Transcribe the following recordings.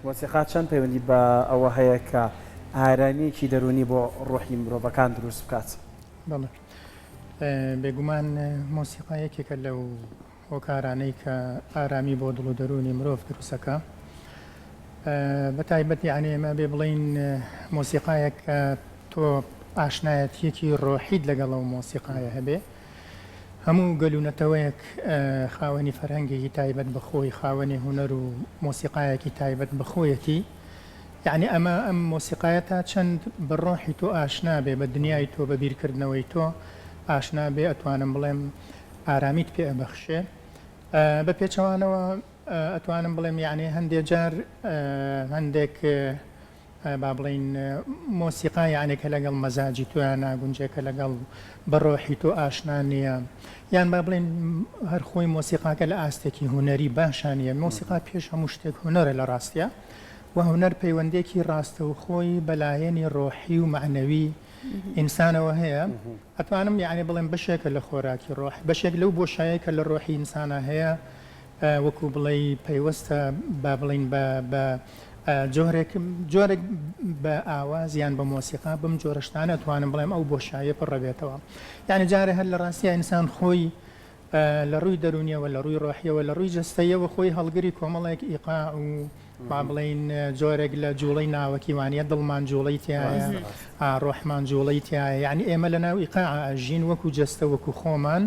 مۆسیقا چەند پەیوەندی بە ئەوە هەیە کە ئارامەیەکی دەرونی بۆ ڕۆحی مرۆڤەکان دروست بکات؟ بەڵێ بێگومان مۆسیقایەکێکە لەو هۆکارانەی کە ئارامی بۆ دڵ و دەرونی مرۆڤ دروستەکە. بە تایبەت یعنی ئێمە بێ بڵین مۆسیقایەک کە تۆ ئاشنایەتیەکی ڕۆحیت لەگەڵ ئەو مۆسیقایە هەبێ، هەموو گەلوونەتەوەیەک خاوەنی فەرهەنگێکی تایبەت بەخۆی، خاوەنی هونەر و مۆسیقایەکی تایبەت بەخۆیەتی. یعنی ئەمە ئەم مۆسیقایە تا چەند بە ڕۆحی تۆ ئاشنا بێ، بە دنیای تۆ، بە بیرکردنەوەی تۆ ئاشنا بێ، ئەتوانم بڵێم ئارامیت پێ ئەبەخشێ. بە پێچەوانەوە ئەتوانم بڵێم یعنی هەندێک جار هەندێک با بڵین مۆسیقا یعنی کە لەگەڵ مەزاجی تۆیان ناگونجێکە لەگەڵ بەڕۆحی تۆ ئاشنا نییە، یان با بڵین هەر خۆی مۆسیقاکە لە ئاستێکی هوەری باشانە. مۆسیقا پێش هەموو شتێک هوەرە لە ڕاستیە، و هوەر پەیوەندێکی ڕاستە و خۆی بەلایەنی ڕۆحی و معنەوی ئینسانەوە هەیە. ئەتوانم یعنی بڵێم بەشێکە لە خۆراکی ڕۆح، بەشێک لەو بۆشایەکە لە ڕۆحی ئینسانە هەیە، وەکو بڵێ پەیوەستە با بڵین بە جۆرێک بە ئاوازیان بە مۆسیقا بم جۆرەشتانە توانم بڵێم ئەو بۆشایە پڕەبێتەوە. یعنی جارێ هەر لە ڕاستیە ئینسان خۆی لە ڕووی دەرونیەوە، لە ڕووی ڕۆحیەوە، لە ڕووی جەستەیەوە خۆی هەڵگری کۆمەڵێک ئیقاع و با بڵین جۆرێک لە جوڵەی ناوەکی وانە دڵمان جوڵەی تایە، ڕۆحمان جوڵەی تایە. یعنی ئێمە لە ناو ئیقاع ئاژین وەکو جەستە، وەکو خۆمان،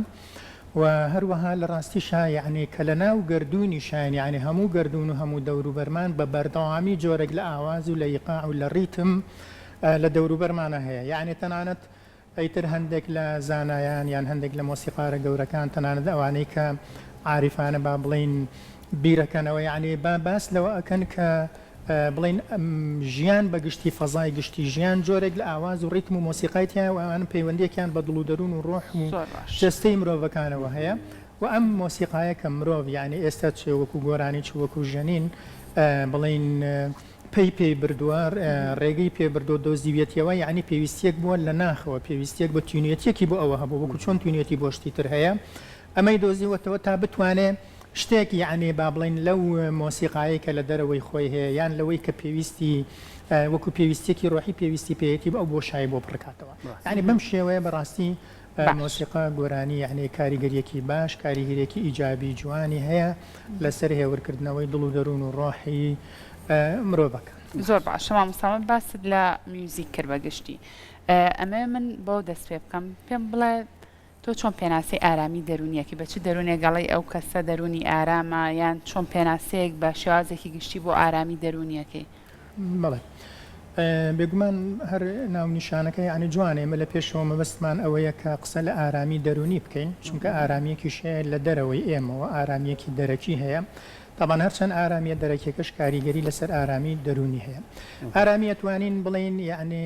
و هەروەها لە ڕاستیشا یعنی کە لە ناو گردردونی شاین، یعنی هەموو گردردون و هەموو دەوروبەرمان بە بەردەوامی جۆرێک لە ئاواز و لە ئیقاع و لە ڕیتم لە دەوروبەرمانە هەیە. یعنی تەنانەت ئەیتر هەندێک لە زانایان یان هەندێک لە مۆسیقارە گەورەکان تەنانەت ئەوانەی کە عاریفانە با بڵین بیرەکەنەوە، یعنی باس لەوە ئەکەن کە بڵین ژیان بە گشتی فەزای گشتی ژیان جۆرێک لە ئاواز و ڕیتم و مۆسیقایتیان و ئەوان پەیوەندێکیان بە دڵ و دەروون و ڕۆح و جەستەی مرۆڤەکانەوە هەیە. و ئەم مۆسیقایە کە مرۆڤ یعنی ئێستا چێ وەکو گۆرانی چ وەکو ژەنین بڵین پێی بردووە، ڕێگەی پێ بردو دۆزیوێتیەوە، یعنی پێویستیەک بووە لە ناخەوە، پێویستیەک بە تونێتیەکی بۆ ئەوە هەبوو، وەکو چۆن تونێتی بۆ شتی تر هەیە، ئەمەی دۆزیوەتەوە تا بتوانێت شتێک یعنی با بڵین لەو مۆسیقایی کە لە دەرەوەی خۆی هەیە، یان لەوەی کە پێویستی وەکو پێویستێکی ڕۆحی پێویستی پێیەتی بە ئەو بۆشایی بۆ بڕکاتەوە. یعنی بەم شێوەیە بەڕاستی مۆسیقا گۆرانی یعنی کاریگەریەکی باش، کاریگەریەکی ئیجابی جوانی هەیە لەسەر هێورکردنەوەی دڵ و دەروون و ڕۆحی مرۆڤەکان. زۆر باش. مامۆستا باست لە میوزیک کرد بەگشتی. ئەمە من بۆ دەست پێ بکەم، پێم بڵێ تۆ چۆن پێناسی ئارامی دەرونیەکی بە چ دەرونێک گەڵی ئەو کەسە دەرونی ئارامە، یان چۆن پێناسەیەک بە شێوازێکی گشتی بۆ ئارامی دەرونیەکەی؟ بەڵێ بێگومان هەر ناونیشانەکە یعنی جوانێ، ئێمە لە پێشەوە مەبەستمان ئەوەیە کە قسە لە ئارامی دەرونی بکەین، چونکە ئارامیەکی شەیە لە دەرەوەی ئێمەوە، ئارامیەکی دەرەکی هەیە. طبعا هەرچەند ئارامیە دەرەکێکەش کاریگەری لەسەر ئارامی دەرونی هەیە. ئارامی ئەتوانین بڵین یعنی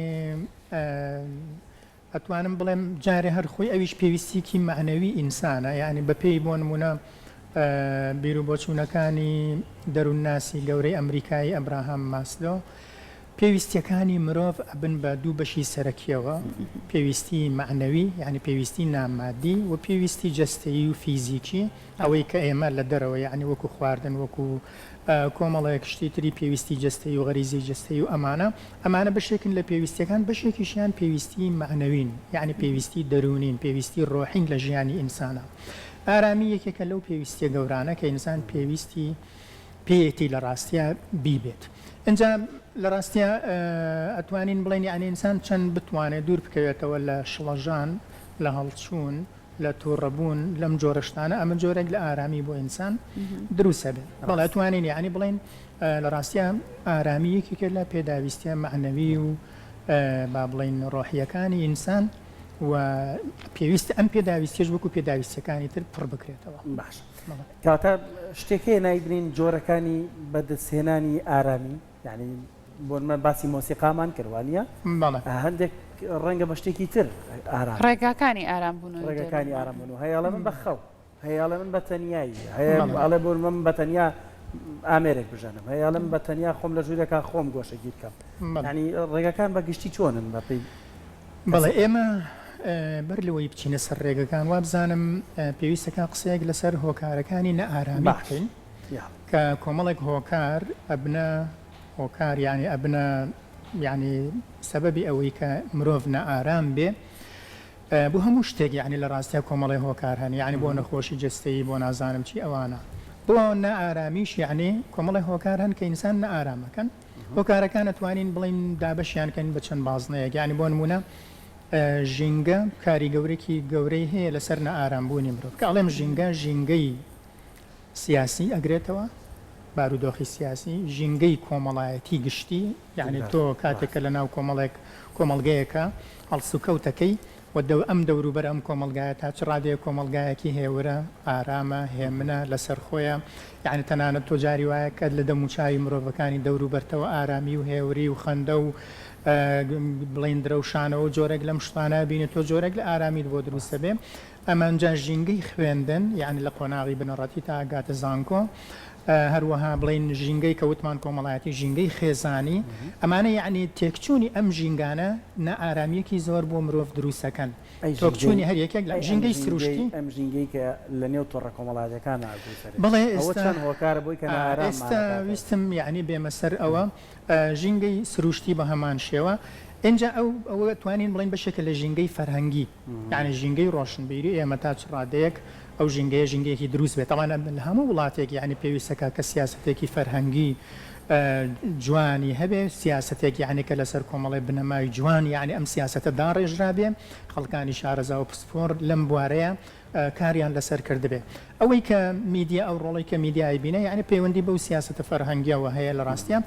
ئەتوانم بڵێم جارێ هەر خۆی ئەویش پێویستیکی معنەوی ئینسانە، یعنی بە پێی بۆ نمونە بیر و بۆچوونەکانی دەروونناسی گەورەی ئەمریکایی ئەبراهام ماسلۆ پێویستیەکانی مرۆڤ ئەبن بە دوو بەشی سەرەکیەوە، پێویستی معنەوی یعنی پێویستی نامادی و پێویستی جەستەیی و فیزیکی، ئەوەی کە ئێمە لە دەرەوە یعنی وەکو خواردن، وەکو کۆمەڵەیەک شتی تری پێویستی جەستەیی و غەریزی جەستەیی و ئەمانە بەشێکن لە پێویستیەکان، بەشێکیشیان پێویستی معنەوین یعنی پێویستی دەرونین، پێویستی ڕۆحین لە ژیانی ئینسانە. ئارامی یەکێکە لەو پێویستیە گەورانە کە ئینسان پێویستی پێیەتی لە ڕاستیە بیبێت. اینجا لە ڕاستیە ئەتوانین بڵێن یعنی ئینسان چەند بتوانێت دوور بکەوێتەوە لە شڵەژان، لە هەڵچوون، لە تووڕەبوون، لەم جۆرەشتانە، ئەمە جۆرێک لە ئارامی بۆ ئینسان دروستە بێت. بەڵێ ئەتوانین یعنی بڵێن لە ڕاستیە ئارامی یەکێکە لە پێداویستیە معنەوی و با بڵین ڕۆحیەکانی ئینسان، و پێویستە ئەم پێداویستیش وەکو پێداویستەکانی تر پڕ بکرێتەوە. باش کاتە شتێکەیە نایبرین جۆرەکانی بەدەستهێنانی ئارامی، یعنی بۆ باسی مۆسیقامان کردوانە، هەندێک ڕەنگە بە شتێکی تر ئارام، ڕێگاکانی ئارام بوون، ڕێگەکانی ئارام بوون. هەیەڵە من بەخەو، هەیەڵە من بە تەنیایی، هەیەڵێ بۆ من بە تەنیا ئامێرێک بژەنم، هەیەڵە من بە تەنیا خۆم لە ژوورەکە خۆم گۆشەگیر بکەم. یعنی ڕێگەکان بە گشتی چۆنن بەپێی؟ بەڵێ ئێمە بەر لەوەی بچینە سەر ڕێگەکان وا بزانم پێویستەکە قسەیەک لەسەر هۆکارەکانی نە ئارامی بکەین کە کۆمەڵێک هۆکار ئەبنە هۆکار یعنی ئەبنە یعنی سەبەبی ئەوەی کە مرۆڤ نەئارام بێ بۆ هەموو شتێک یعنی لە ڕاستیا کۆمەڵی هۆکار هەن یعنی بۆ نەخۆشی جستەیی بۆ نازانم چی ئەوانە بۆ نەئارامیش یعنی کۆمەڵی هۆکار هەن کە ئینسان نەئارامەکەن هۆکارەکان دەتوانین بڵین دابەشیانکەن بە چەند بازنەیەک یعنی بۆ نمونە ژینگە کاری گەورێکی گەورەی هەیە لەسەر نەئارامبوونی مرۆڤ کە ئەڵێم ژینگەی سیاسی ئەگرێتەوە بارودۆخی سیاسی ژینگەی کۆمەڵایەتی گشتی یعنی تۆ کاتێکە لە ناو کۆمەڵگەیەکە هەڵسوکەوتەکەی و ئەم دەوروبەر ئەم کۆمەلگایە تا چ ڕادەیە کۆمەلگایەکی هێورە ئارامە هێمنە لەسەر خۆیە یعنی تەنانەت تۆ جاری وایە کە لە دەموچاوی مرۆڤەکانی دەوروبەرتەوە ئارامی و هێوری و خەندە و بڵین درەوشانەوە جۆرەك لەم شتانە بینێت تۆ جۆرەك لە ئارامیت بۆ دروستە بێ ئەمانجا ژینگەی خوێندن یعنی لە قۆناغی بنەڕەتی تا ئاگاتە زانکۆ هەروەها بڵین ژینگەی کەوتمان کۆمەڵایەتی ژینگەی خێزانی ئەمانە یعنی تێکچوونی ئەم ژینگانە نەئارامیەکی زۆر بۆ مرۆڤ دروستەکەن تۆکچوونی هەر یەکێک لە ژینگەی سروشتی ئەم ژینگەی کە لە نێو تۆڕە کۆمەڵایەتەکان بڵێ هۆکارە بۆی کە ئێستا ویستم یعنی بێمە سەر ئەوە ژینگەی سروشتی بە هەمان شێوە اینجا ئەوە توانین بڵین بەشێکە لە ژینگەی فەرهەنگی یعنی ژینگەی ڕۆشنبیری ئێمە تا چ ڕادەیەک ئەو ژینگەیەکی دروست بێت تەوانە لە هەموو وڵاتێک یعنی پێویستەکە کە سیاسەتێکی فەرهەنگی جوانی هەبێ سیاسەتێک یعنی کە لەسەر کۆمەڵی بنەمای جوان یعنی ئەم سیاسەتە داڕێژرا بێ خەڵکانی شارەزا و پسپۆر لەم بوارەیە کاریان لەسەر کردبێ ئەوەی کە میدیا ئەو ڕۆڵی کە میدیای بینە یعنی پەیوەندی بەو سیاسەتە فەرهەنگیەوە هەیە لە ڕاستیە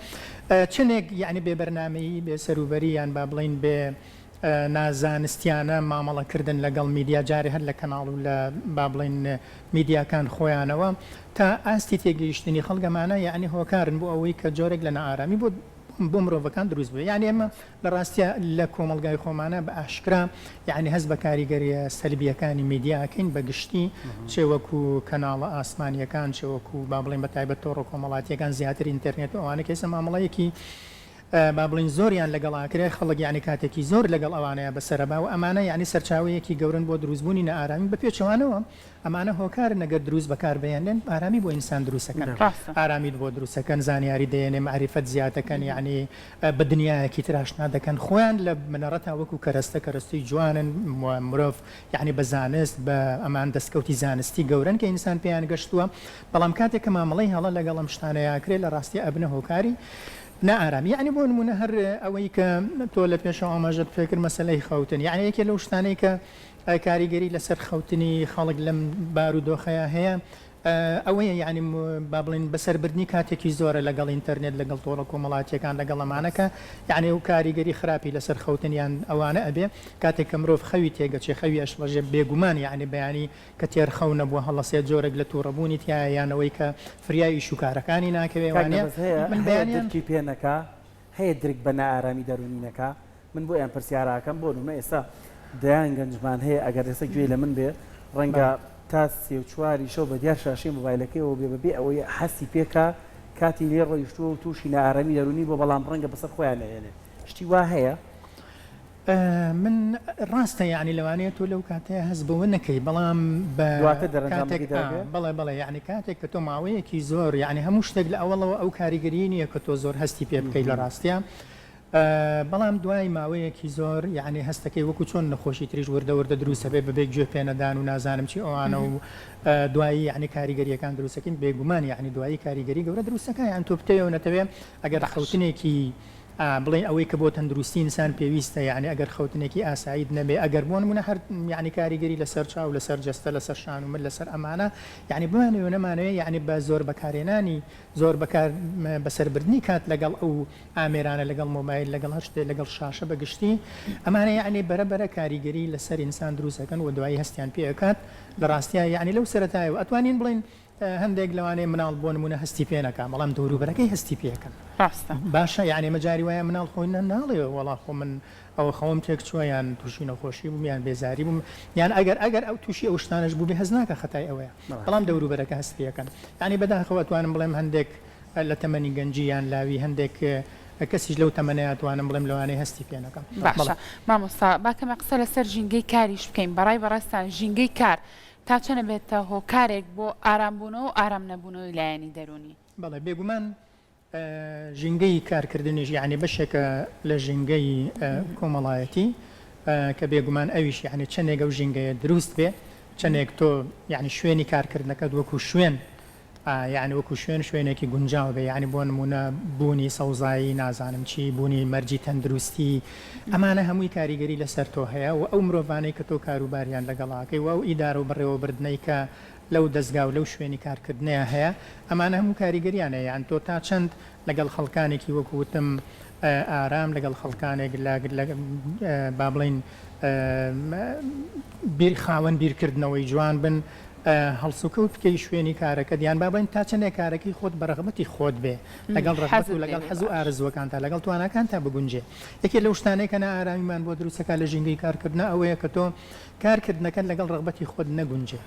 چنێک یعنی بێ بەرنامەیی بێ سەروبەری یان با بڵین بێ نازانستیانە مامەڵەکردن لەگەڵ میدیا جارێ هەر لە کەناڵ و لە با بڵین میدیاکان خۆیانەوە تا ئاستی تێگەیشتنی خەڵگەمانە یعنی هۆکارن بۆ ئەوەی کە جۆرێک لە نەئارامی بۆ مرۆڤەکان دروست بێ یعنی ئێمە لە ڕاستیە لە کۆمەلگای خۆمانە بە ئاشکرا یعنی هەست بە کاریگەریە سەلبیەکانی میدیاکەین بەگشتی چێوەکو کەناڵە ئاسمانیەکان چێوەکو با بڵین بە تایبەت تۆڕە کۆمەڵاتیەکان زیاتر ئینتەرنێت و ئەوانە کەسە مامەڵەیەکی با بڵین زۆریان لەگەڵاکرێ خەڵک یعنی کاتێکی زۆر لەگەڵ ئەوانەیە بەسەرەبا و ئەمانە یعنی سەرچاوەیەکی گەورن بۆ دروستبوونی نەئارامی بە پێچەوانەوە ئەمانە هۆکار نەگەر دروست بەکار بێنن ئارامی بۆ ئینسان دروستەکەن ئارامیت بۆ دروستەکەن زانیاری دێنێ معریفەت زیاتەکەن یعنی بە دنیایەکی تراشنا دەکەن خۆیان لە منەڕەتا وەکو کەرەستی جوانن مرۆڤ یعنی بە زانست بە ئەمان دەستکەوتی زانستی گەورن کە ئینسان پێیان گەشتووە بەڵام کاتێک کە مامەڵەی هەڵە لەگەڵ ئەم شتانەیەکرێت لە ڕاستی ئەبنە هۆکاری نەئارامی یعنی بۆ نمونە هەر ئەوەی کە تۆ لە پێشەوە ئاماژەت فێکر مەسەلەی خەوتن یعنی یەکێ لەو شتانەی کە کاریگەری لەسەر خەوتنی خەڵک لەم بارودۆخەیە هەیە ئەوەیە یعنی با بڵین بەسەربردنی کاتێکی زۆرە لەگەڵ ئینتەرنێت لەگەڵ تۆڕە کۆمەڵاتیەکان لەگەڵ ئەمانەکە یعنی و کاریگەری خراپی لەسەر خەوتنیان ئەوانە ئەبێ کاتێک کە مرۆڤ خەوی تێگەچێ خەوی ئەشڵەژێ بێگومان یعنی بەیانی کە تێر خەو نەبووە هەڵەسێت جۆرەك لە تووڕەبوونی تایە یانەوەی کە فریایی شوکارەکانی ناکەوێوانە من بەیانکی پێنەکە هەیە درک بە نائارامی دەرونینەکە من بۆ یان پرسیارەکەم بۆ نمە ئێستا دەیان گەنجمان هەیە ئەگەر ئێستا گوێ لە من بێ ڕەنگە تا 34 شەو بە دیار شاشەی مۆبایلەکەیەوە بێ بەبێ ئەوەی حەسی پێکە کاتی لێ ڕۆیشتووە و تووشی نائارامی دەرونی بۆ بەڵام ڕەنگە بەسەر خۆیان نەهێنێ شتی وا هەیە من ڕاستە یعنی لەوانەیە تۆ لەو کاتەیە هەست بەوە نەکەی بەڵام بەڵێ یعنی کاتێک کە تۆ ماوەیەکی زۆر یعنی هەموو شتێک لە ئەوڵەوە ئەو کاریگەری نییە کە تۆ زۆر هەستی پێ بکەیت لە ڕاستیە بەڵام دوای ماوەیەکی زۆر یعنی هەستەکەی وەکو چۆن نەخۆشی تریش وردە دروستە بێ بەبێک گوێ پێنەدان و نازانم چی ئەوانە و دوایی یعنی کاریگەریەکان دروستەکەین بێگومان یعنی دوایی کاریگەری گەورە دروستەکە یان تۆ بتەوێ نەتەوێ ئەگەر خەوتنێکی بڵێن ئەوەی کە بۆ تەندروستی ئینسان پێویستە یعنی ئەگەر خەوتنێکی ئاسایید نەبێ ئەگەر بۆ نمونە هەر یعنی کاریگەری لەسەر چاو لەسەر جەستە لەسەر شان و من لەسەر ئەمانە یعنی بمانەوە نەمانەوەی یعنی بە زۆر بەکارێنانی زۆر بەکار بەسەربردنی کات لەگەڵ ئەو ئامێرانە لەگەڵ مۆبایل لەگەڵ هەر شتێک لەگەڵ شاشە بەگشتی ئەمانە یعنی بەرەبەرە کاریگەری لەسەر ئینسان دروستەکەن و دوایی هەستیان پێکات لە ڕاستیە یعنی لەو سەرەتایەوە ئەتوانین بڵین هەندێک لەوانەیە مناڵ بۆ نمونە هەستی پێنەکە بەڵام دەوروبەرەکەی هەستی پێەکەن باشە یعنی مەجاری وایە مناڵ خۆی ناڵێ وەڵا خۆ من ئەوە خەوم تێک چووە یان تووشی نەخۆشی بووم یان بێزاری بووم یان ئەگەر ئەو تووشی ئەو شتانەش بوو بێ هەز ناکە خەتای ئەوەیە بەڵام دەوروبەرەکە هەستیەکەن یعنی بەداخەوە توانم بڵێم هەندێک لە تەمەنی گەنجی یان لاوی هەندێک کەسیش لەو تەمەنەیە توانم بڵێم لەوانەیە هەستی پێنەکەم باشە مامۆستا باکەمە قسە لەسەر ژینگەی کاریش بکەین بەڕای بەڕاستان ژینگەی کار تا چەنە بێتە هۆکارێک بۆ ئارامبوونەوە و ئارام نەبوونەوەی لایەنی دەرونی بەڵێ بێگومان ژینگەی کارکردنیش یعنی بەشێکە لە ژینگەی کۆمەڵایەتی کە بێگومان ئەویش یعنی چەندێک ئەو ژینگەیە دروست بێ چەندێک تۆ یعنی شوێنی کارکردنەکەت وەکو شوێن یعنی وەکو شوێنێکی گونجاو بێ یعنی بۆ نمونە بوونی سەوزایی نازانم چی بوونی مەرجی تەندروستی ئەمانە هەمووی کاریگەری لەسەر تۆ هەیە و ئەو مرۆڤانەی کە تۆ کاروباریان لەگەڵاکەی و ئەو ئیدارە و بڕێوەبردنەی کە لەو دەستگا و لەو شوێنی کارکردنیە هەیە ئەمانە هەموو کاریگەریانە یان تۆ تا چەند لەگەڵ خەڵکانێکی وەکوتم ئارام لەگەڵ خەڵکانێک با بڵین خاوەن بیرکردنەوەی جوان بن هەڵسوکەوت بکەی شوێنی کارەکە دیان بابین تا چەندێک کارەکەی خۆت بە ڕغبەتی خۆت بێ لەگەڵ ڕغبەت و لەگەڵ حەز و ئارزوەکان تا لەگەڵ توانەکان تا بگونجێ یەکێ لەو شتانەی کە ئارامیمان بۆ دروستەکە لە ژینگەی کارکردنە ئەوەیە کە تۆ کارکردنەکەت لەگەڵ ڕغبەتی خۆت نەگونجێ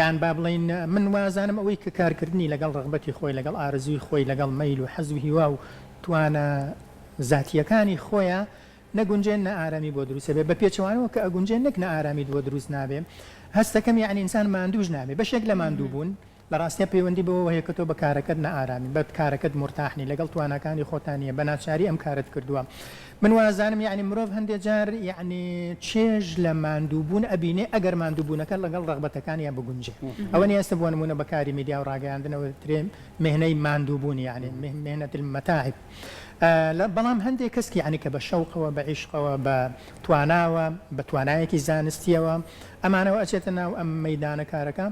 یان با بڵین من وازانم ئەوەی کە کارکردنی لەگەڵ ڕغبەتی خۆی لەگەڵ ئارزوی خۆی لەگەڵ مەیل و حەز و هیوا و توانە زاتیەکانی خۆیە نەگونجێن نە ئارامی بۆ دروستە بێ بە پێچەوانەوە کە ئەگونجێن نەک نە ئارامی بۆ دروست نابێ هەستەکەم یعنی ئینسان ماندووش نابێ بەشێک لە ماندوو بوون لە ڕاستیە پەیوەندی بەوە هەیە کە تۆ بە کارەکەت نە ئارامی بە کارەکەت مرتاحنی لەگەڵ توانەکانی خۆتانیە بە ناچاری ئەم کارت کردووە من وازانم یعنی مرۆڤ هەندێک جار یعنی چێژ لە ماندووبوون ئەبینێ ئەگەر ماندووبوونەکە لەگەڵ ڕغبەتەکانیان بگونجێ ئەوە نیە ئێستا بۆ نمونە بەکاری میدیا و ڕاگەیاندنەوە ترێن مهنەی ماندووبوون یعنی مهنەت المەتاعب بەڵام هەندێک کەسکی یعنی کە بە شەوقەوە بە عیشقەوە بە تواناوە بە توانایەکی زانستیەوە ئەمانەوە ئەچێتە ناو ئەم مەیدانە کارەکە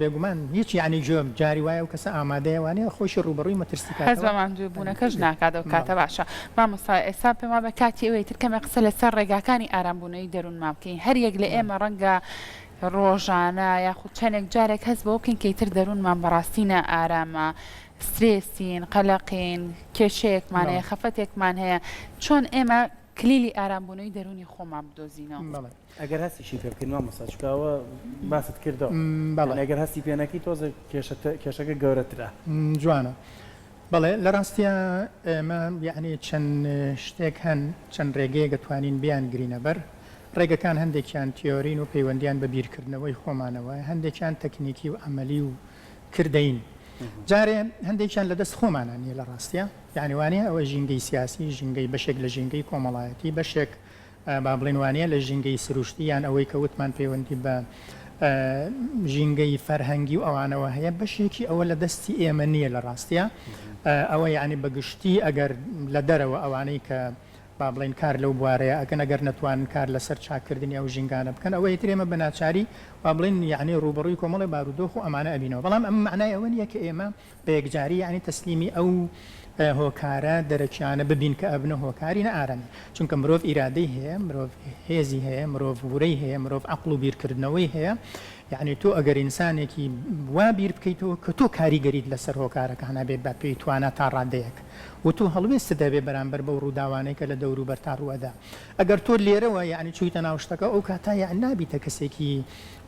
بێگومان هیچ یعنی ژۆم جاری وایە و کەسە ئامادەیەوانەیە خۆشی ڕوبەڕووی مەترسیکات هەز بە ماندووبوونەکەش ناکاتەوە کاتە باشە مامۆستا ئێستا پێم وایە بە کاتی ئەوەی تر کەمە قسە لەسەر ڕێگاکانی ئارامبوونەوەی دەروونمان بکەین هەر یەک لە ئێمە ڕەنگە ڕۆژانە یاخود چەندێک جارێک هەست بۆ بکەین کەیتر دەروونمان بەڕاستینە ئارامە سترێسین قەلەقین کێشەیەکمان هەیە خەفەتێکمان هەیە چۆن ئێمە کلیلی ئارامبوونەوەی دەرونی خۆمان بدۆزینەوە ئەگەر هەستیشی پێ بکەین مامۆستا چکاوە باست کردەوە ئەگەر هەستی پێنەکەی تۆزە کێشەکە گەورەترە جوانە بەڵێ لە ڕاستیە ئێمە یعنی چەند شتێک هەن چەند ڕێگەیە دەتوانین بیان گرینە بەر ڕێگەکان هەندێکیان تیۆرین و پەیوەندیان بە بیرکردنەوەی خۆمانەوە هەندێکیان تەکنیکی و ئەمەلی و کردەین جارێ هەندێکیان لەدەست خۆمانانیە لە ڕاستیە یعنیوانەیە ئەوە ژینگەی سیاسی ژینگەی بەشێک لە ژینگەی کۆمەڵایەتی بەشێک با بڵێنوانەیە لە ژینگەی سروشتی یان ئەوەی کە وتمان پەیوەندی بە ژینگەی فەرهەنگی و ئەوانەوە هەیە بەشێکی ئەوە لە دەستی ئێمە نییە لە ڕاستیە ئەوە یعنی بەگشتی ئەگەر لە دەرەوە ئەوانەی کە با بڵین کار لەو بوارەیە ئەگەن ئەگەر نەتوان کار لەسەر چاکردنی ئەو ژینگانە بکەن ئەوەی ترێمە بەناچاری با بڵین یعنی ڕوبەڕووی کۆمەڵی بارودۆخ و ئەمانە ئەبینەوە بەڵام ئەم معنای ئەوە نیە کە ئێمە بە یەکجاری یعنی تەسلیمی ئەو هۆکارە دەرەکیانە ببین کە ئەبنە هۆکاری نە ئارامی چونکە مرۆڤ ئیرادەی هەیە مرۆڤ هێزی هەیە مرۆڤ ورەی هەیە مرۆڤ عەقڵ و بیرکردنەوەی هەیە یعنی تۆ ئەگەر ئینسانێکی وا بیر بکەیتەوە کە تۆ کاریگەریت لەسەر هۆکارەکانە بێت بە پێی توانە تا ڕادەیەک و تو هەڵوێستە دەبێ بەرامبەر بەو ڕووداوانەی کە لە دەور و بەر تا ڕوەدا ئەگەر تۆ لێرەوە یعنی چوویتە ناو شتەکە ئەو کاتا یان نابیتە کەسێکی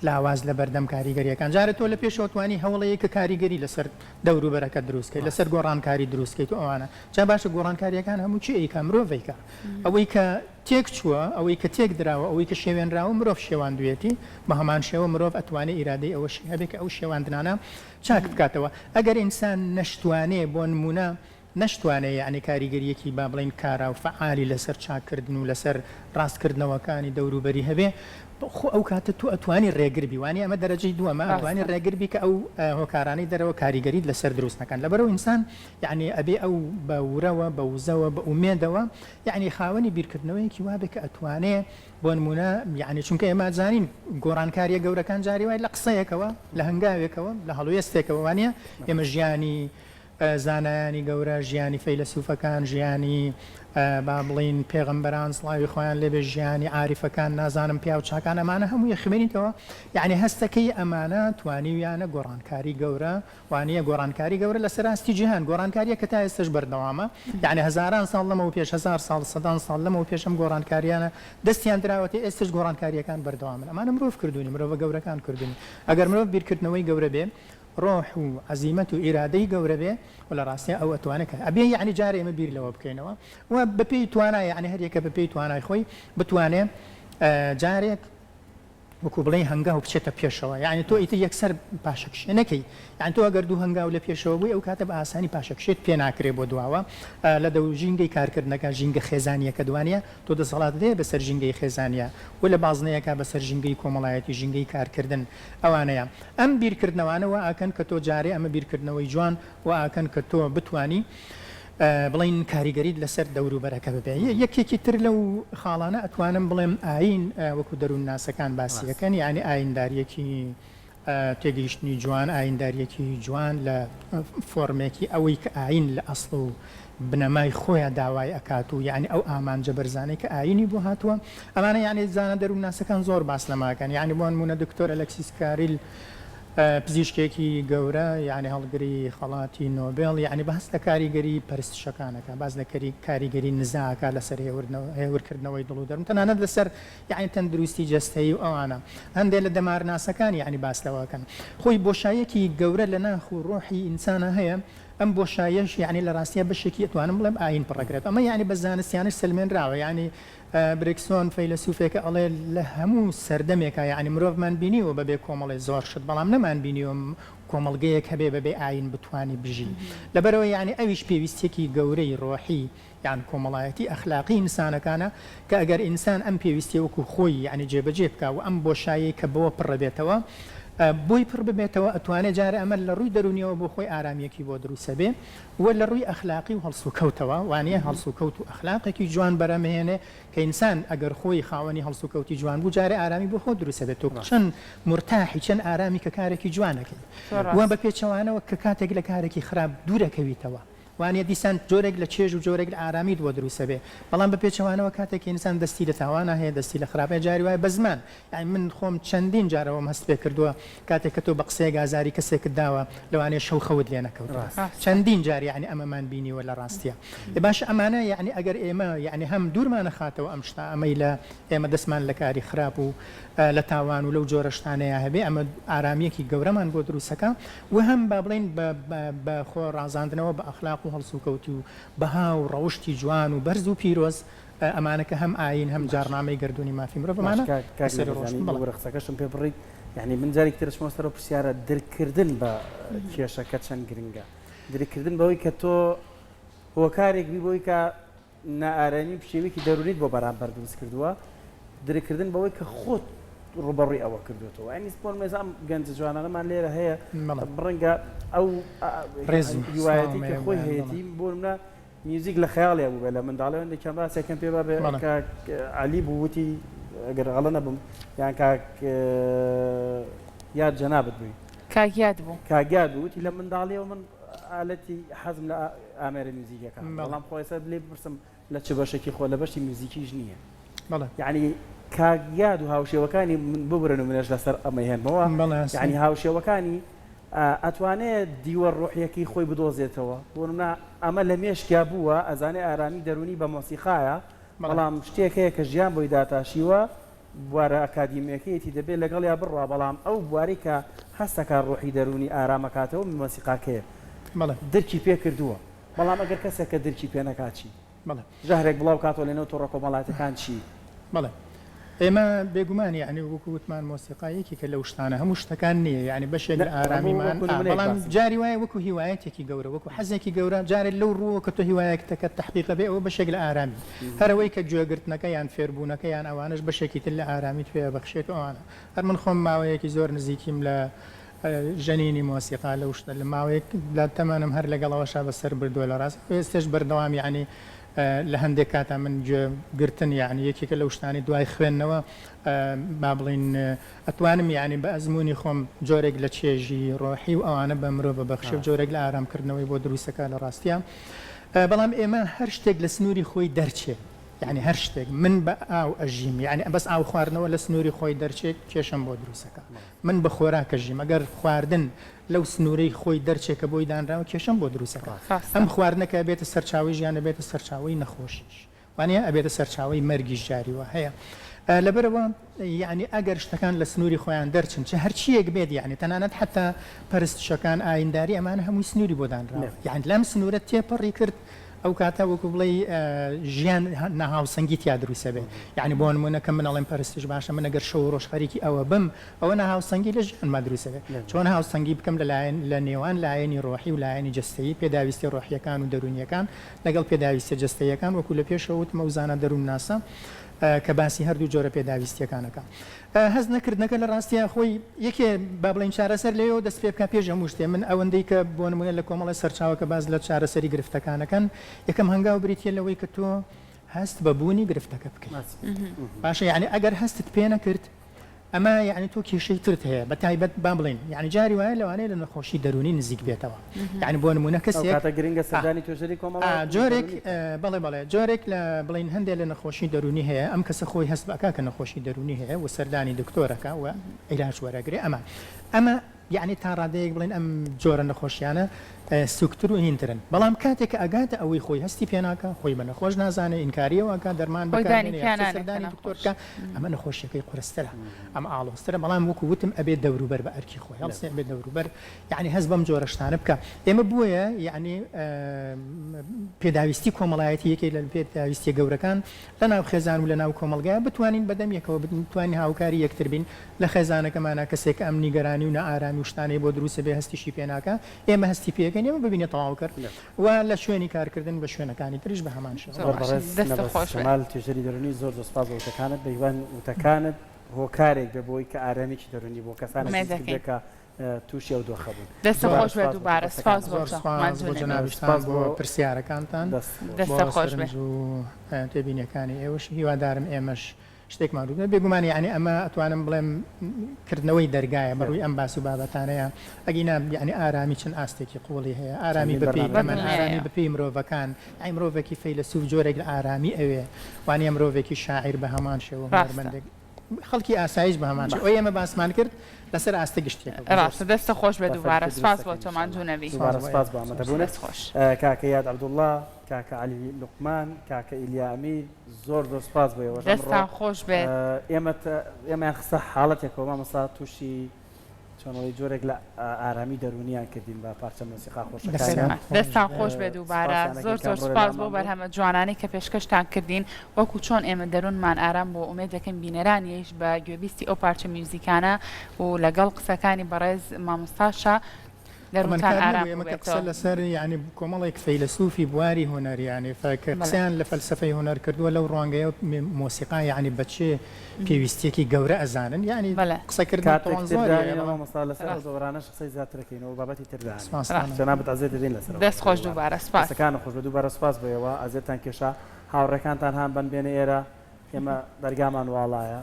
لاواز لە بەردەم کاریگەریەکان جارە تۆ لە پێشەوە توانی هەوڵەیە کە کاریگەری لەسەر دەور و بەرەکە دروستکەیت لەسەر گۆڕانکاری دروستکەیت و ئەوانە جا باشە گۆڕانکاریەکان هەموو چی ئەیکە مرۆڤیکە ئەوەی کە تێک چووە ئەوەی کە تێک درراوە ئەوەی کە شێوێنراوە مرۆڤ شێواندوێتی بە هەمان شێوە مرۆڤ ئەتوانێت ئیرادەی ئەوە هەبێت کە ئەو شێواندنانە چاک بکاتەوە ئەگەر ئینسان نەشتوانێ بۆ نمونە نەشتوانێت یعنی کاریگەریەکی با بڵین کارا و فعالی لەسەر چاکردن و لەسەر ڕاستکردنەوەکانی دەوروبەری هەبێ ئەو کاتە تو ئەتوانی ڕێگربی وانی ئەمە دەرەجەی دووەمە ئەتوانی ڕێگربی کە ئەو هۆکارانەی دەرەوە کاریگەریت لەسەر دروستەکان لەبەرەوە ئینسان یعنی ئەبێ ئەو بە ورەوە بە وزەوە بە ئومێدەوە یعنی خاوەنی بیرکردنەوەیکی وابێ کە ئەتوانێ بۆ نمونە یعنی چونکە ئێمە زانین گۆڕانکاریە گەورەکان جاری وای لە قسەیەکەوە لە هەنگاوێکەوە لە هەڵوێستێکەوە وانە ئێمە ژیانی زانایانی گەورە ژیانی فەیلسوفەکان ژیانی با بڵین پێغەمبەران سڵاوی خۆیان لێبێ ژیانی عاریفەکان نازانم پیا و چاکان ئەمانە هەمووی خوێنیتەوە یعنی هەستەکەی ئەمانە توانیویانە گۆڕانکاری گەورە وانە گۆڕانکاری گەورە لە سەراستی جیهان گۆڕانکاریە کە تا ئێستش بەردەوامە یعنی هزاران ساڵ لەمەوە پێش 1000 ساڵ سەدان ساڵ لەمەوە پێشم گۆڕانکاریانە دەستیان دراوەتی ئێستش گۆڕانکاریەکان بەردەوامن ئەمانە مرۆڤ کردوونی مرۆڤ گەورەکان کردوونی ئەگەر مرۆڤ بیرکردنەوەی گەورە بێ ڕۆح و عەزیمەت و ئیرادەی گەورە بێ و لە ڕاستیە ئەو ئەتوانێت ئەبێ یعنی جارێ ئێمە بیر لەوە بکەینەوە و بەپێی توانای یعنی هەر یەکە بەپێی توانای خۆی بتوانێت جارێک وەکو بڵێ هەنگاو بچێتە پێشەوە یعنی تۆ ئیتر یەکسەر پاشەکشێنەکەی یان تۆ ئەگەر دوو هەنگاو لە پێشەوە بووی ئەو کاتە بە ئاسانی پاشەکشێت پێ ناکرێ بۆ دواوە لە دەو ژینگەی کارکردنەکە ژینگە خێزانیەکە دوانە تۆ دەسەڵات دێ بەسەر ژینگەی خێزانە و لە بازنەیەکە بەسەر ژینگەی کۆمەڵایەتی ژینگەی کارکردن ئەوانەیە ئەم بیرکردنەوانەوە ئاکەن کە تۆ جارێ ئەمە بیرکردنەوەی جوان و ئاکەن کە تۆ بتانی بڵین کاریگەریت لەسەر دەوروبەرەکە ببێ یەکێکی تر لەو خاڵانە ئەتوانم بڵێم ئاین وەکو دەروون ناسەکان باسیەکەن یعنی ئاینداریەکی تێگەیشتنی جوان ئاینداریەکی جوان لە فۆرمێکی ئەوەی کە ئاین لە ئەسڵ و بنەمای خۆیان داوای ئەکات و یعنی ئەو ئامانجە بەرزانەی کە ئاینی بۆ هاتووە ئەمانە یعنی زانە دەروون ناسەکان زۆر باس لەماکەن یعنی بۆ نمونە دکتۆر ئەلەکسیس کاریل پزیشکێکی گەورە یعنی هەڵگری خەڵاتی نۆبێڵ یعنی بەس لە کاریگەری پەرستشەکانەکە باز لەکەری کاریگەری نزاکە لەسەر هێورکردنەوەی دڵ و دەرم تەنانەت لەسەر یعنی تەندروستی جەستەیی و ئەوانە هەندێک لە دەمارناسەکان یعنی باس لەوەکەن خۆی بۆشایەکی گەورە لە ناخ و ڕۆحی ئینسانە هەیە ئەم بۆشایەش یعنی لە ڕاستیە بەشێکی ئەتوانم بڵێم ئاین پڕەگرێت ئەمە یعنی بە زانستیانش سلمێنراوە یعنی برێکسۆن فەیلسوفێکە ئەڵێ لە هەموو سەردەمێکە یعنی مرۆڤمان بینیوە بەبێ کۆمەڵی زۆر شت بەڵام نەمان بینیوم کۆمەڵگەیەک هەبێ بەبێ ئاین بتوانی بژی لەبەرەوە یعنی ئەویش پێویستێکی گەورەی ڕۆحی یان کۆمەڵایەتی ئەخلاقی ئینسانەکانە کە ئەگەر ئینسان ئەم پێویستی وەکو خۆی یعنی جێبەجێ بکە و ئەم بۆشایی کە بەوە پڕەبێتەوە بۆی پڕ ببێتەوە ئەتوانێت جارە ئەمە لە ڕووی دەرونیەوە بۆ خۆی ئارامیەکی بۆ دروستە بێ و لە ڕووی ئەخلاقی و هەڵسوکەوتەوە وانە هەڵسوکەوت و ئەخلاقێکی جوان بەرەمهێنێ کە ئینسان ئەگەر خۆی خاوەنی هەڵسوکەوتی جوان بوو جارێ ئارامی بۆ خۆ دروستە بێت تۆ چەند مرتاحی چەند ئارامی کە کارێکی جوانەکەی وە بە پێچەوانەوە کە کاتێک لە کارێکی خراپ دوورەکەویتەوە وانە دیسان جۆرێک لە چێژ و جۆرێک لە ئارامیت بۆ دروستە بێ بەڵام بە پێچەوانەوە کاتێک ئینسان دەستی لە تاوانە هەیە دەستی لە خراپە جاری وایە بە زمان یعنی من خۆم چەندین جارەوەم هەست پێ کردووە کاتێک کە تۆ بە قسەیەک ئازاری کەسێکت داوە لەوانەیە شەو خەوت لێ نەکەوتەوە چەندین جاری یعنی ئەمەمان بینیوە لە ڕاستیە باش ئەمانە یعنی ئەگەر ئێمە یعنی هەم دوورمانە خاتەوە ئەم شتا ئەمەی لە ئێمە دەستمان لە کاری خراپ و لە تاوان و لەو جۆرە شتانەیە هەبێ ئەمە ئارامیەکی گەورەمان بۆ دروستەکە و هەم با بڵین بە خۆ ڕازاندنەوە بە ئەخلاق و هەڵسوکەوتی و بەها و ڕەوشتی جوان و بەرز و پیرۆز ئەمانەکە هەم ئاین هەم جارنامەی گردوونی مافی مرۆڤمانە قسەکەشم پێ بڕیت یعنی من جارێک ترشمەوە سەر پرسیارە دەرکردن بە کێشەکە چەند گرنگە دەرکردن بەوەی کە تۆ هۆکارێک بی بۆی کە نائارەمی پشێوێکی دەرونیت بۆ بەرامبەر دروست کردووە دەرکردن بەوەی کە خۆت ڕوبەڕووی ئەوە کردوێتەوە ئەنی سپۆن مێزام گەنج جوانانەمان لێرە هەیە بڕەنگە ئەو هیوایەتی کە خۆی هەیەتی بۆ منە میوزیک لە خەیاڵێ بوو بێ لە منداڵەوە کەم باسێکم پێ بابێ علی بوو وتی ئەگەر غەڵە نەبم یان کاک یاد جەنابەت بووی کاگیاد بوو وتی لە منداڵیەوە من ئالەتی حەزم لە ئامێرە میوزیکەکە بەڵام خۆی سەر لێ بپرسم لە چ بەشێکی خۆ لە بەشی میوزیکیش نییە یعنی کاگیاد و هاوشێوەکانی ببرن و منێش لەسەر ئەمە هێنمەوە یعنی هاوشێوەکانی ئەتوانێت دیوە ڕۆحیەکی خۆی بدۆزێتەوە بۆ نمونە ئەمە لە مێشکیا بووە ئەزانێ ئارامی دەرونی بە مۆسیقایە بەڵام شتێک هەیە کە ژیان بۆی داتاشیوە بوارە ئەکادیمیەکەیەتی دەبێت لەگەڵ یا بڕوا بەڵام ئەو بواری کە هەستەکە ڕۆحی دەرونی ئارامەکاتەوە مۆسیقاکەیە دەرکی پێ کردووە بەڵام ئەگەر کەسێکە دەرکی پێ نەکاچی ژەهرێک بڵاو کاتۆ لێنەوە تۆڕە کۆمەڵاتەکان چی ئێمە بێگومانی یعنی وەکووتمان مۆسیقایەکی کە لەو شتانە هەموو شتەکان نییە یعنی بەشێک لە ئارامیمان بەڵام جاری وایە وەکو هیوایەتێکی گەورە وەکو حەزێکی گەورە جارێک لەو ڕووە کە تۆ هیوایەکتەکە تحقیق بێ ئەوە بەشێک لە ئارامی هەرەوەی کە گوێگرتنەکە یان فێربوونەکە یان ئەوانش بەشێکی تر لە ئارامی توێ بەخشێت ئەوانە هەر من خۆم ماوەیەکی زۆر نزیکیم لە ژەنینی مۆسیقا لەو شتە لە ماوەیەک لە تەمانم هەر لەگەڵەوەشا بەسەر بردووە لە ڕاست ئێستش بەردەوام یعنی لە هەندێک کاتا من گرتن یعنی یەکێکە لەو شتانی دوای خوێندنەوە با بڵین ئەتوانم یعنی بە ئەزمموی خۆم جۆرێک لە چێژی ڕۆحی و ئەوانە بە مرۆڤ بەخشە جۆرێک لە ئارامکردنەوەی بۆ دروستەکە لە ڕاستیە بەڵام ئێمە هەر شتێک لە سنووری خۆی دەرچێت یعنی هەر شتێک من بە ئاو ئەژیم یعنی بەس ئاو خواردنەوە لە سنووری خۆی دەرچێت کێشم بۆ دروستەکە من بە خۆراکە ژیم ئەگەر خواردن لەو سنوورەی خۆی دەرچێکە بۆی دانراوە کێشم بۆ دروستەکە ئەم خواردنەکە بێتە سەرچاوی ژیانە بێتە سەرچاوی نەخۆشیش وانە ئەبێتە سەرچاوی مەرگیش جاریوە هەیە لەبەرەوە یعنی ئەگەر شتەکان لە سنووری خۆیان دەرچن چه هەرچیەک بێت یعنی تەنانەت حتا پەرستشەکان ئاینداری ئەمانە هەمووی سنووری بۆ دانراوە یعنی لەم سنوورە تێپەڕی کرد ئەو کاتە وەکو بڵێ ژیان ناهاوسەنگی تیا دروستە بێت یعنی بۆ نمونە کە من ئەڵێم پەرستش باشە من ئەگەر شەو ڕۆژ خەریکی ئەوە بم ئەوە ناهاوسەنگی لە ژیانما دروستە بێت چۆن هاوسەنگی بکەم لە نێوان لایەنی ڕۆحی و لایەنی جستەیی پێداویستی ڕۆحیەکان و دەرونیەکان لەگەڵ پێداویستە جستەیەکان وەکو لە پێشەوت مەوزانە دەروون ناسە کە باسی هەردوو جۆرە پێداویستیەکانەکە هەز نەکردنەکە لە ڕاستیە خۆی یەکێ با بڵین چارەسەر لێەوە دەست پێ بکە پێش هەموو شتێ من ئەوەندەی کە بۆ نمونە لە کۆمەڵە سەرچاوەکە باز لە چارەسەری گرفتەکانەکەن یەکەم هەنگاو بریتە لەوەی کە تۆ هەست بەبوونی گرفتەکە بکەیت باشە یعنی ئەگەر هەستت پێ نەکرد ئەمە یعنی تۆ کێشەی ترت هەیە بە تایبەت با بڵین یعنی جاری وایە لەوانەیە لە نەخۆشی دەرونی نزیک بێتەوە یعنی بۆ نمونە کەسێک گرنگە سەردانی توێژەری کۆمەڵ جۆرێک بەڵێ جۆرێک لە بڵین هەندێک لە نەخۆشی دەرونی هەیە ئەم کەسە خۆی هەست بەکە کە نەخۆشی دەرونی هەیە و سەردانی دکتۆرەکە و عیلاج وەرەگرێ ئەمە یعنی تا ڕادەیەک بڵین ئەم جۆرە نەخۆشیانە سوکتتر و هینترن بەڵام کاتێک ئەگاتە ئەوەی خۆی هەستی پێناکە خۆی بە نەخۆش نازانێ ئینکاریەوەکە دەرمان بەکاردانی دکتۆرکە ئەمە نەخۆشیەکەی قورسترە ئەم ئاڵۆسترە بەڵام وەکو وتم ئەبێت دەوروبەر بە ئەرکی خۆی هەڵسێ بێت دەوروبەر یعنی هەز بەم جۆرەشتانە بکە ئێمە بووە یعنی پێداویستی کۆمەڵایەتی یەکێک لە پێداویستی گەورەکان لە ناو خێزان و لە ناو کۆمەلگایە بتوانین بەدەمیەکەوە بتوانین هاوکاری یەکتر بین لە خێزانەکەمانە کەسێک ئەم نیگەرانی و نەئارامی و شتانەی بۆ دروستە بێ هەستیشی پێناکە ئێمە هەستی پێەکەین ئێمە ببینێت تەواو کرد و لە شوێنی کارکردن بە شوێنەکانی تریش بە هەمان شەمال توێژەری دەرونی زۆر دەسپاس بە وتەکانت بەیوان وتەکانت هۆکارێک بە بۆی کە ئارامێکی دەرونی بۆ کەسانێکە تووشی ئەو دۆخە بوون دەستە خۆش بێت دووبارە سپاس بۆ جەنابستان بۆ پرسیارەکانتان دەستە خۆش بێت و تێبینیەکانی ئێوەش هیوادارم ئێمەش شتێکمان ڕوو بێگومانی یعنی ئەمە ئەتوانم بڵێم کردنەوەی دەرگایە بەڕووی ئەم باس و بابەتانەیە ئەگینا یعنی ئارامی چەند ئاستێکی قوڵی هەیە ئارامی بەپی ئارامی بەپی مرۆڤەکان ئەی مرۆڤێکی فەیلسوف جۆرێک لە ئارامی ئەوێ وانە مرۆڤێکی شاعیر بە هەمان شێوە هنەرمەندێک خەڵکی ئاسایش بە هەمان شێوە ئێمە باسمان کرد لەسەر ئاستە گشتێکە ڕاستە دەستە خۆش بێت دووبارە سپاس بۆ تۆمان جوونەوی سپاس بۆ ئەمەدەبوونت خۆش کاکە یاد عەبدوڵڵا کاکە عەلی لوقمان کاکە ئیلیا ئەمیر زۆر سپاس بۆ دەستا خۆش بێت ئێمەیان خستە حاڵەتێکەوە مامەستا تووشی چۆنەوەی جۆرێک لە ئارامی دەرونیان کردین بە پارچە مۆسیقا خۆشەکان دەستان خۆش بێت دووبارە زۆر سپاس بۆ بەرهەمە جوانانەی کە پێشکەشتان کردین وەکو چۆن ئێمە دەروونمان ئارام بۆ ئومێد دەکەین بینەرانیش بە گوێبیستی ئەو پارچە میوزیکانە و لەگەڵ قسەکانی بەڕێز مامۆستاشە دەروونتان ئارام قسە لەسەر یعنی کۆمەڵێک فەیلسوفی بواری هۆنەریانی فکەسیان لە فەلسفەی هۆنەر کردووە لەو ڕوانگەیە مۆسیقا یعنی بەچێ پێویستێکی گەورە ئەزانن یعنی قسەکردن زۆرانە قسەی زیاترەکەینەوە بابەتی تردانابێت ئازێت دێن لەسەر دەست خۆش دووبارە سپاسەکان خۆش بە دووبارە سپاس بەوە ئازێتان کێشا هاوڕێکانتان هەم بن بێنە ئێرە ئێمە دەرگامان واڵایە